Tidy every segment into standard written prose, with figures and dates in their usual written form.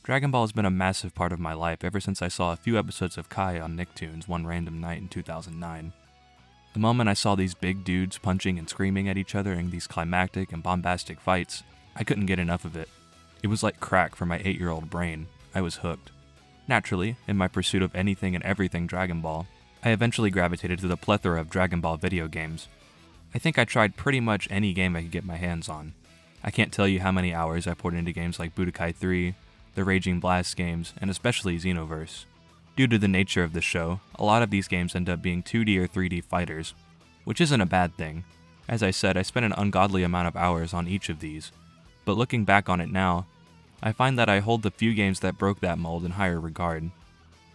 Dragon Ball has been a massive part of my life ever since I saw a few episodes of Kai on Nicktoons one random night in 2009. The moment I saw these big dudes punching and screaming at each other in these climatic and bombastic fights, I couldn't get enough of it. It was like crack for my 8-year-old brain. I was hooked. Naturally, in my pursuit of anything and everything Dragon Ball, I eventually gravitated to the plethora of Dragon Ball video games. I think I tried pretty much any game I could get my hands on. I can't tell you how many hours I poured into games like Budokai 3, the Raging Blast games, and especially Xenoverse. Due to the nature of the show, a lot of these games end up being 2D or 3D fighters, which isn't a bad thing. As I said, I spent an ungodly amount of hours on each of these, but looking back on it now, I find that I hold the few games that broke that mold in higher regard.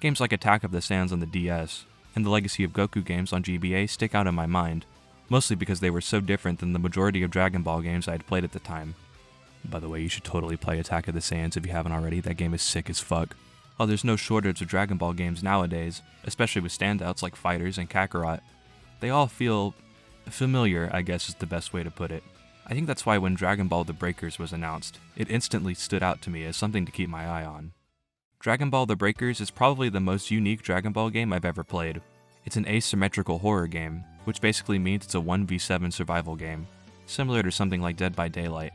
Games like Attack of the Saiyans on the DS, and the Legacy of Goku games on GBA stick out in my mind, mostly because they were so different than the majority of Dragon Ball games I had played at the time. By the way, you should totally play Attack of the Saiyans if you haven't already, that game is sick as fuck. While there's no shortage of Dragon Ball games nowadays, especially with standouts like Fighterz and Kakarot, they all feel familiar, I guess is the best way to put it. I think that's why when Dragon Ball The Breakers was announced, it instantly stood out to me as something to keep my eye on. Dragon Ball The Breakers is probably the most unique Dragon Ball game I've ever played. It's an asymmetrical horror game, which basically means it's a 1v7 survival game, similar to something like Dead by Daylight.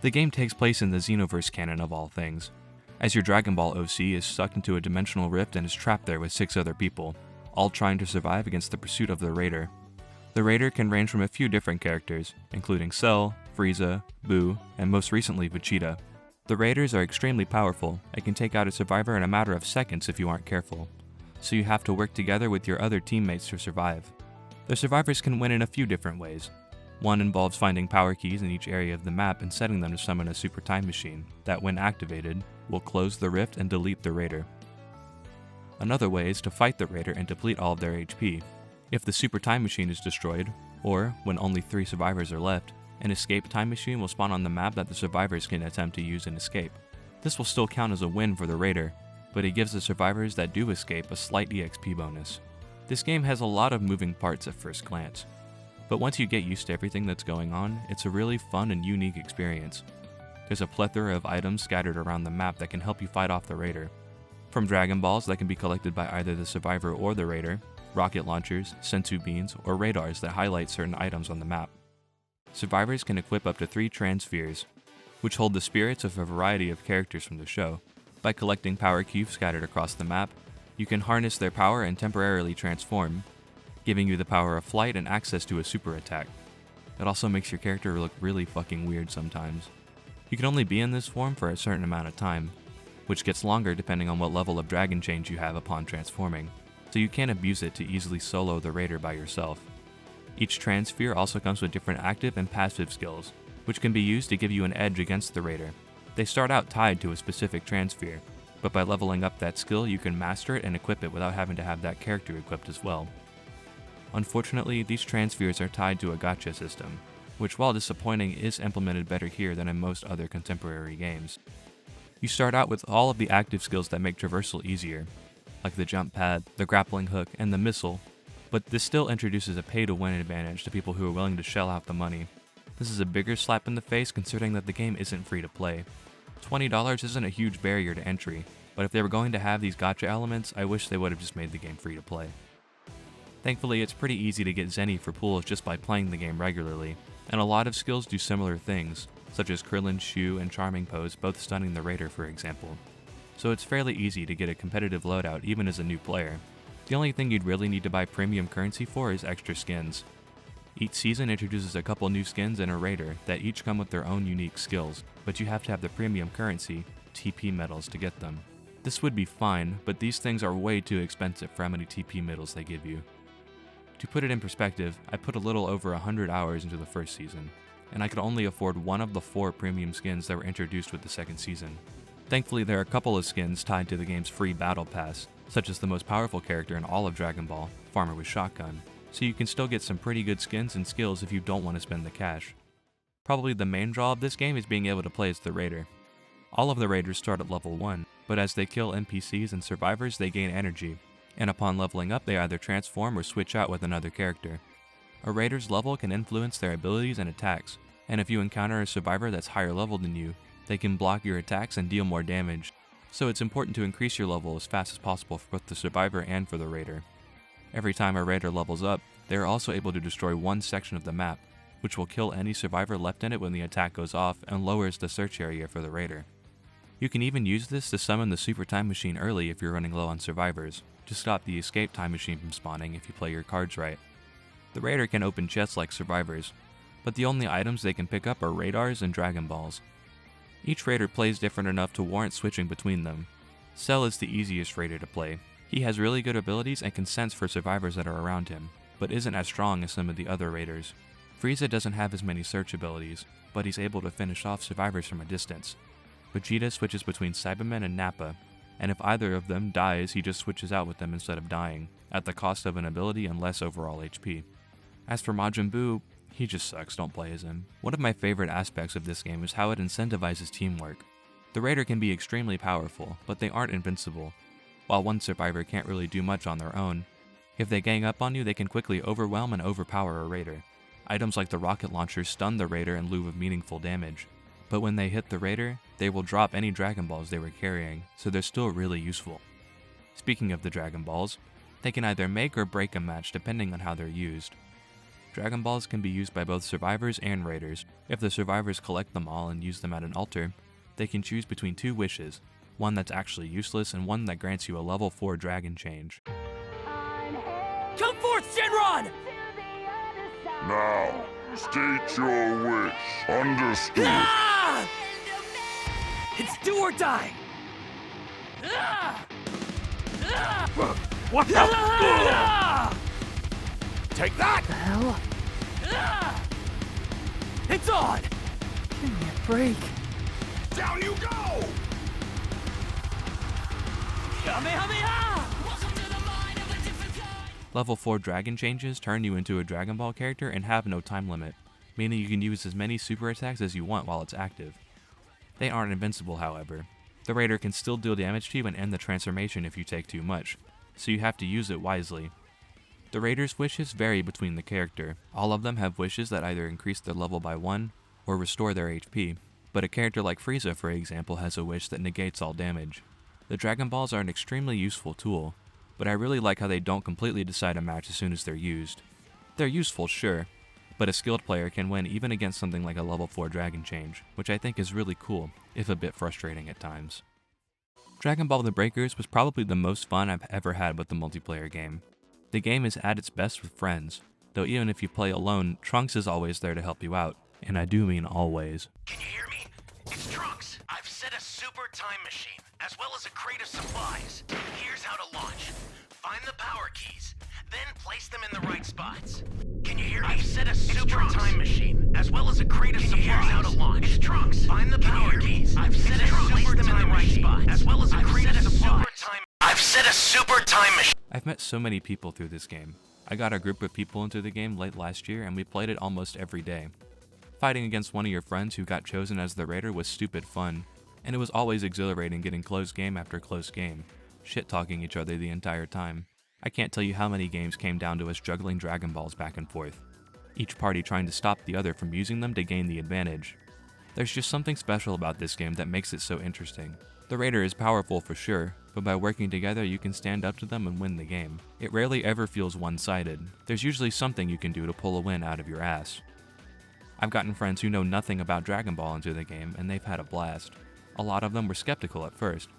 The game takes place in the Xenoverse canon of all things, as your Dragon Ball OC is sucked into a dimensional rift and is trapped there with 6 other people, all trying to survive against the pursuit of the Raider. The Raider can range from a few different characters, including Cell, Frieza, Buu, and most recently Vegeta. The Raiders are extremely powerful and can take out a survivor in a matter of seconds if you aren't careful, so you have to work together with your other teammates to survive. The survivors can win in a few different ways. One involves finding power keys in each area of the map and setting them to summon a super time machine that, when activated, will close the rift and delete the Raider. Another way is to fight the Raider and deplete all of their HP. If the super time machine is destroyed, or when only 3 survivors are left, an escape time machine will spawn on the map that the survivors can attempt to use and escape. This will still count as a win for the Raider, but it gives the survivors that do escape a slight EXP bonus. This game has a lot of moving parts at first glance, but once you get used to everything that's going on, it's a really fun and unique experience. There's a plethora of items scattered around the map that can help you fight off the Raider. From Dragon Balls that can be collected by either the survivor or the Raider, rocket launchers, sensu beans, or radars that highlight certain items on the map. Survivors can equip up to 3 Transpheres, which hold the spirits of a variety of characters from the show. By collecting power cubes scattered across the map, you can harness their power and temporarily transform, giving you the power of flight and access to a super attack. It also makes your character look really fucking weird sometimes. You can only be in this form for a certain amount of time, which gets longer depending on what level of dragon change you have upon transforming, so you can't abuse it to easily solo the Raider by yourself. Each Transphere also comes with different active and passive skills, which can be used to give you an edge against the Raider. They start out tied to a specific Transphere, but by leveling up that skill you can master it and equip it without having to have that character equipped as well. Unfortunately, these Transpheres are tied to a gacha system, which while disappointing is implemented better here than in most other contemporary games. You start out with all of the active skills that make traversal easier, like the jump pad, the grappling hook, and the missile, but this still introduces a pay-to-win advantage to people who are willing to shell out the money. This is a bigger slap in the face considering that the game isn't free to play. $20 isn't a huge barrier to entry, but if they were going to have these gacha elements, I wish they would have just made the game free to play. Thankfully, it's pretty easy to get Zenny for pools just by playing the game regularly, and a lot of skills do similar things, such as Krillin's Shoe and Charming Pose both stunning the Raider for example. So it's fairly easy to get a competitive loadout even as a new player. The only thing you'd really need to buy premium currency for is extra skins. Each season introduces a couple new skins and a Raider that each come with their own unique skills, but you have to have the premium currency, TP medals, to get them. This would be fine, but these things are way too expensive for how many TP medals they give you. To put it in perspective, I put a little over 100 hours into the first season, and I could only afford one of the 4 premium skins that were introduced with the second season. Thankfully, there are a couple of skins tied to the game's free battle pass, such as the most powerful character in all of Dragon Ball, Farmer with Shotgun, so you can still get some pretty good skins and skills if you don't want to spend the cash. Probably the main draw of this game is being able to play as the Raider. All of the Raiders start at level 1, but as they kill NPCs and survivors they gain energy, and upon leveling up they either transform or switch out with another character. A Raider's level can influence their abilities and attacks, and if you encounter a survivor that's higher level than you, they can block your attacks and deal more damage. so it's important to increase your level as fast as possible for both the survivor and for the raider. Every time a raider levels up, they are also able to destroy one section of the map, which will kill any survivor left in it when the attack goes off and lowers the search area for the raider. You can even use this to summon the super time machine early if you're running low on survivors, to stop the escape time machine from spawning if you play your cards right. The raider can open chests like survivors, but the only items they can pick up are radars and Dragon Balls. Each raider plays different enough to warrant switching between them. Cell is the easiest raider to play. He has really good abilities and can sense for survivors that are around him, but isn't as strong as some of the other raiders. Frieza doesn't have as many search abilities, but he's able to finish off survivors from a distance. Vegeta switches between Cybermen and Nappa, and if either of them dies, he just switches out with them instead of dying, at the cost of an ability and less overall HP. As for Majin Buu, he just sucks, don't play as him. One of my favorite aspects of this game is how it incentivizes teamwork. The raider can be extremely powerful, but they aren't invincible. While one survivor can't really do much on their own, if they gang up on you, they can quickly overwhelm and overpower a raider. Items like the rocket launcher stun the raider in lieu of meaningful damage, but when they hit the raider, they will drop any Dragon Balls they were carrying, so they're still really useful. Speaking of the Dragon Balls, they can either make or break a match depending on how they're used. Dragon Balls can be used by both survivors and raiders. If the survivors collect them all and use them at an altar, they can choose between two wishes, one that's actually useless and one that grants you a level 4 dragon change. Come forth, Shenron! Now, state your wish. Understood. Ah! It's do or die! Ah! Ah! What the? Ah! Take that! The hell? Ah! It's on! Give me a break. Down you go! Kamehameha! Level 4 dragon changes turn you into a Dragon Ball character and have no time limit, meaning you can use as many super attacks as you want while it's active. They aren't invincible, however. The raider can still deal damage to you and end the transformation if you take too much, so you have to use it wisely. The raider's wishes vary between the character. All of them have wishes that either increase their level by 1 or restore their HP, but a character like Frieza, for example, has a wish that negates all damage. The Dragon Balls are an extremely useful tool, but I really like how they don't completely decide a match as soon as they're used. They're useful, sure, but a skilled player can win even against something like a level 4 dragon change, which I think is really cool, if a bit frustrating at times. Dragon Ball The Breakers was probably the most fun I've ever had with the multiplayer game. The game is at its best with friends, though even if you play alone, Trunks is always there to help you out, and I do mean always. Can you hear me? It's Trunks. I've set a super time machine, as well as a crate of supplies. Here's how to launch. Find the power keys, then place them in the right spots. Can you hear me? I've set a super time machine, as well as a crate of supplies. Here's how to launch. It's Trunks. Find the power keys. I've set a super time machine, as well as a crate of supplies. I've set a super time machine. I've met so many people through this game. I got a group of people into the game late last year and we played it almost every day. Fighting against one of your friends who got chosen as the raider was stupid fun, and it was always exhilarating getting close game after close game, shit-talking each other the entire time. I can't tell you how many games came down to us juggling Dragon Balls back and forth, each party trying to stop the other from using them to gain the advantage. There's just something special about this game that makes it so interesting. The raider is powerful for sure, but by working together you can stand up to them and win the game. It rarely ever feels one-sided. There's usually something you can do to pull a win out of your ass. I've gotten friends who know nothing about Dragon Ball into the game and they've had a blast. A lot of them were skeptical at first,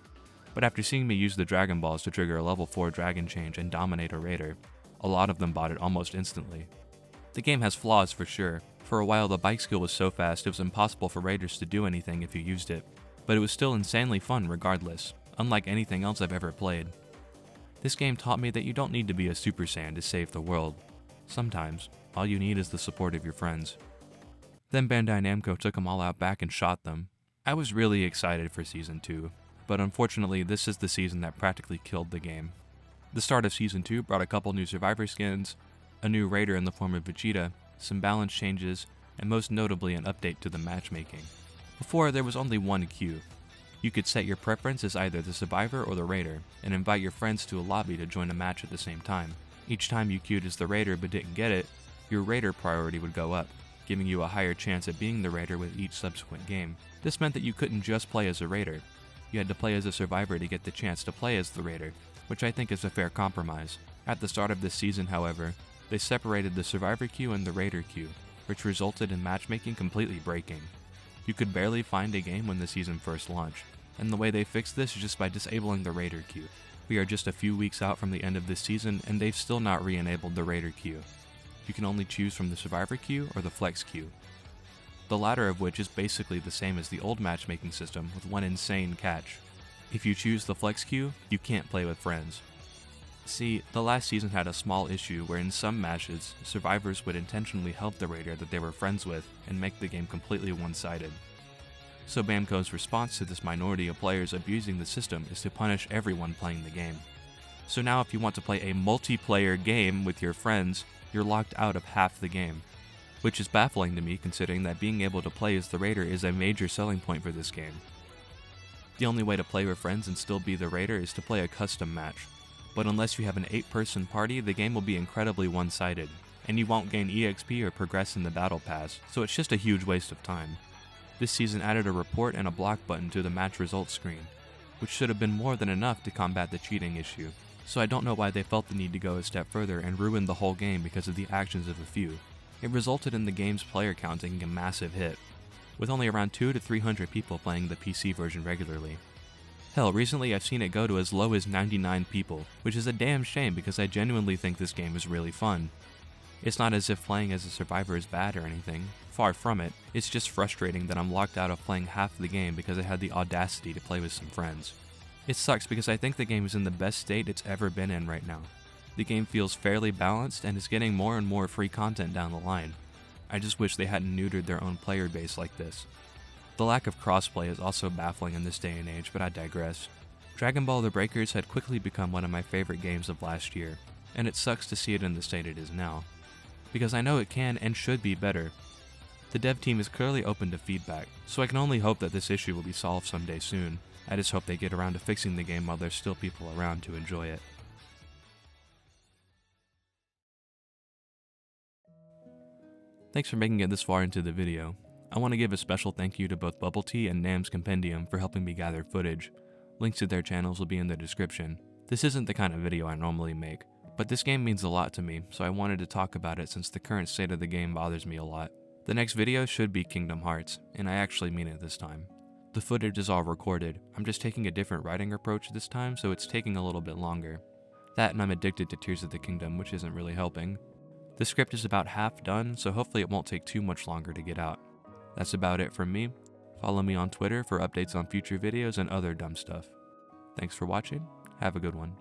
but after seeing me use the Dragon Balls to trigger a level 4 dragon change and dominate a raider, a lot of them bought it almost instantly. The game has flaws for sure. For a while the bike skill was so fast it was impossible for raiders to do anything if you used it, but it was still insanely fun regardless, unlike anything else I've ever played. This game taught me that you don't need to be a Super Saiyan to save the world. Sometimes, all you need is the support of your friends. Then Bandai Namco took them all out back and shot them. I was really excited for Season 2, but unfortunately this is the season that practically killed the game. The start of Season 2 brought a couple new Survivor skins, a new raider in the form of Vegeta, some balance changes, and most notably an update to the matchmaking. Before, there was only one queue. You could set your preference as either the survivor or the raider, and invite your friends to a lobby to join a match at the same time. Each time you queued as the raider but didn't get it, your raider priority would go up, giving you a higher chance at being the raider with each subsequent game. This meant that you couldn't just play as a raider. You had to play as a survivor to get the chance to play as the raider, which I think is a fair compromise. At the start of this season, however, they separated the survivor queue and the raider queue, which resulted in matchmaking completely breaking. You could barely find a game when the season first launched, and the way they fixed this is just by disabling the raider queue. We are just a few weeks out from the end of this season, and they've still not re-enabled the raider queue. You can only choose from the survivor queue or the flex queue. The latter of which is basically the same as the old matchmaking system with one insane catch. If you choose the flex queue, you can't play with friends. See, the last season had a small issue where in some matches, survivors would intentionally help the raider that they were friends with and make the game completely one-sided. So Bamco's response to this minority of players abusing the system is to punish everyone playing the game. So now if you want to play a multiplayer game with your friends, you're locked out of half the game. Which is baffling to me considering that being able to play as the raider is a major selling point for this game. The only way to play with friends and still be the raider is to play a custom match. But unless you have an 8-person party, the game will be incredibly one-sided, and you won't gain EXP or progress in the battle pass, so it's just a huge waste of time. This season added a report and a block button to the match results screen, which should have been more than enough to combat the cheating issue, so I don't know why they felt the need to go a step further and ruin the whole game because of the actions of a few. It resulted in the game's player count taking a massive hit, with only around 200 to 300 people playing the PC version regularly. Hell, recently I've seen it go to as low as 99 people, which is a damn shame because I genuinely think this game is really fun. It's not as if playing as a survivor is bad or anything, far from it, it's just frustrating that I'm locked out of playing half the game because I had the audacity to play with some friends. It sucks because I think the game is in the best state it's ever been in right now. The game feels fairly balanced and is getting more and more free content down the line. I just wish they hadn't neutered their own player base like this. The lack of crossplay is also baffling in this day and age, but I digress. Dragon Ball: The Breakers had quickly become one of my favorite games of last year, and it sucks to see it in the state it is now, because I know it can and should be better. The dev team is clearly open to feedback, so I can only hope that this issue will be solved someday soon. I just hope they get around to fixing the game while there's still people around to enjoy it. Thanks for making it this far into the video. I want to give a special thank you to both Bubbletea and Nam's Compendium for helping me gather footage. Links to their channels will be in the description. This isn't the kind of video I normally make, but this game means a lot to me, so I wanted to talk about it since the current state of the game bothers me a lot. The next video should be Kingdom Hearts, and I actually mean it this time. The footage is all recorded, I'm just taking a different writing approach this time, so it's taking a little bit longer. That and I'm addicted to Tears of the Kingdom, which isn't really helping. The script is about half done, so hopefully it won't take too much longer to get out. That's about it from me. Follow me on Twitter for updates on future videos and other dumb stuff. Thanks for watching. Have a good one.